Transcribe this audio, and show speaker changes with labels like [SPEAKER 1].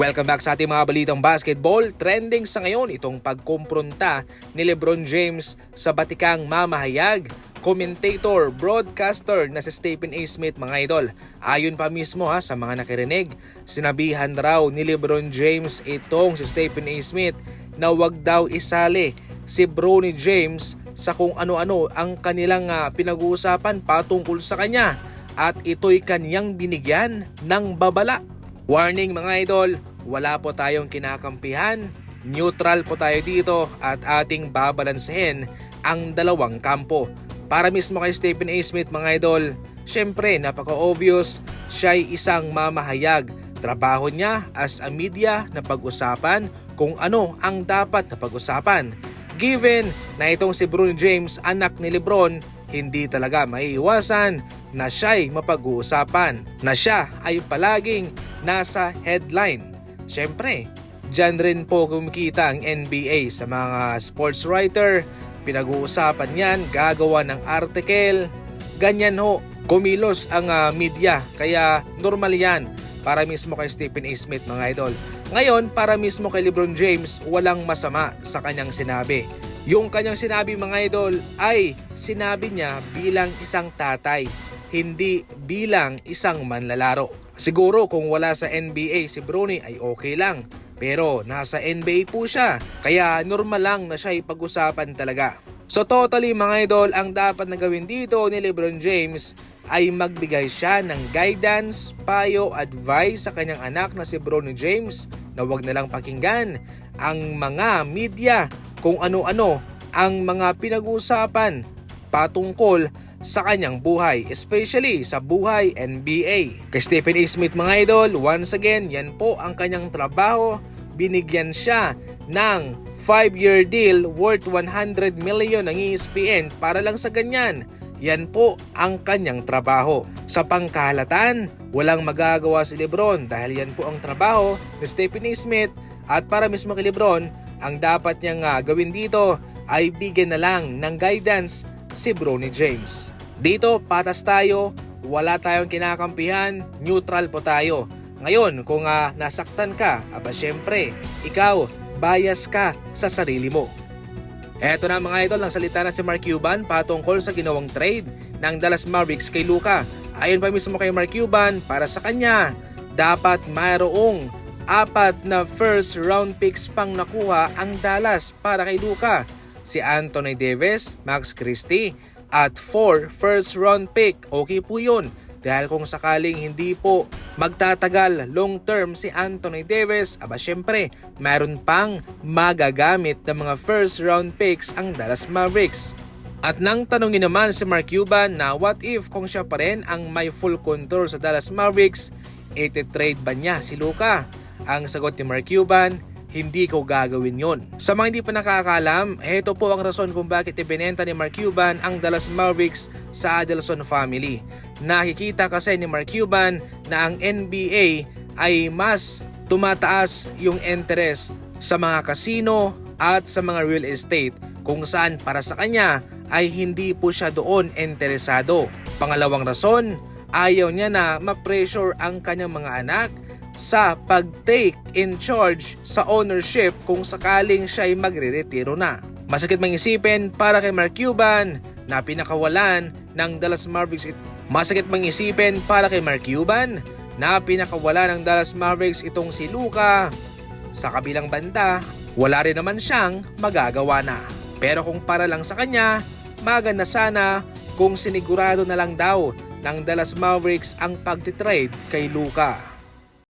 [SPEAKER 1] Welcome back sa ating mga balitang basketball. Trending sa ngayon itong pagkumpronta ni LeBron James sa batikang mamahayag, commentator, broadcaster na si Stephen A. Smith, mga idol. Ayon pa mismo sa mga nakirinig, sinabihan raw ni LeBron James itong si Stephen A. Smith na wag daw isali si Bronny James sa kung ano-ano ang kanilang pinag-uusapan patungkol sa kanya at ito'y kanyang binigyan ng babala. Warning mga idol, wala po tayong kinakampihan, neutral po tayo dito at ating babalansehin ang dalawang kampo. Para mismo kay Stephen A. Smith mga idol, syempre napaka-obvious, siya'y isang mamahayag. Trabaho niya as a media na pag-usapan kung ano ang dapat na pag-usapan. Given na itong si Bronny James, anak ni LeBron, hindi talaga maiiwasan na siya'y mapag-uusapan, na siya ay palaging nasa headline. Siyempre, dyan rin po kumikita ang NBA sa mga sports writer, pinag-uusapan yan, gagawa ng article, ganyan ho, kumilos ang media, kaya normal yan para mismo kay Stephen A. Smith mga idol. Ngayon, para mismo kay LeBron James, walang masama sa kanyang sinabi. Yung kanyang sinabi mga idol ay sinabi niya bilang isang tatay, hindi bilang isang manlalaro. Siguro kung wala sa NBA si Bronny ay okay lang, pero nasa NBA po siya, kaya normal lang na siya ipag-usapan talaga. So totally mga idol, ang dapat na gawin dito ni LeBron James ay magbigay siya ng guidance, payo, advice sa kanyang anak na si Bronny James na wag na lang pakinggan ang mga media kung ano-ano ang mga pinag-uusapan patungkol sa kanyang buhay, especially sa buhay NBA. Kay Stephen A. Smith mga idol, once again, yan po ang kanyang trabaho. Binigyan siya ng 5-year deal worth 100 million ng ESPN para lang sa ganyan. Yan po ang kanyang trabaho. Sa pangkahalatan, walang magagawa si LeBron dahil yan po ang trabaho ni Stephen A. Smith, at para mismo kay LeBron, ang dapat niyang gawin dito ay bigyan na lang ng guidance si Bronny James. Dito patas tayo, wala tayong kinakampihan, neutral po tayo. Ngayon kung nasaktan ka, syempre ikaw bias ka sa sarili mo. Eto na mga idol, ang salita na si Mark Cuban patungkol sa ginawang trade ng Dallas Mavericks kay Luka. Ayon pa mismo kay Mark Cuban, para sa kanya dapat mayroong 4 na first round picks pang nakuha ang Dallas para kay Luka. Si Anthony Davis, Max Christie at 4 first round pick. Okay po yun. Dahil kung sakaling hindi po magtatagal long term si Anthony Davis, syempre mayroon pang magagamit ng mga first round picks ang Dallas Mavericks. At nang tanongin naman si Mark Cuban na what if kung siya pa rin ang may full control sa Dallas Mavericks, iti-trade ba niya si Luka? Ang sagot ni Mark Cuban, hindi ko gagawin yon. Sa mga hindi pa nakakaalam, ito po ang rason kung bakit ibinenta ni Mark Cuban ang Dallas Mavericks sa Adelson family. Nakikita kasi ni Mark Cuban na ang NBA ay mas tumataas yung interest sa mga casino at sa mga real estate, kung saan para sa kanya ay hindi po siya doon interesado. Pangalawang rason, ayaw niya na ma-pressure ang kanyang mga anak sa pag-take in charge sa ownership kung sakaling siya ay magre-retiro na. Masakit mang isipin para kay Mark Cuban na pinakawalan ng Dallas Mavericks. Masakit mang isipin para kay Mark Cuban na pinakawalan ng Dallas Mavericks itong si Luka. Sa kabilang banda, wala rin naman siyang magagawa na. Pero kung para lang sa kanya, maganda sana kung sinigurado na lang daw ng Dallas Mavericks ang pagtitrade kay Luka.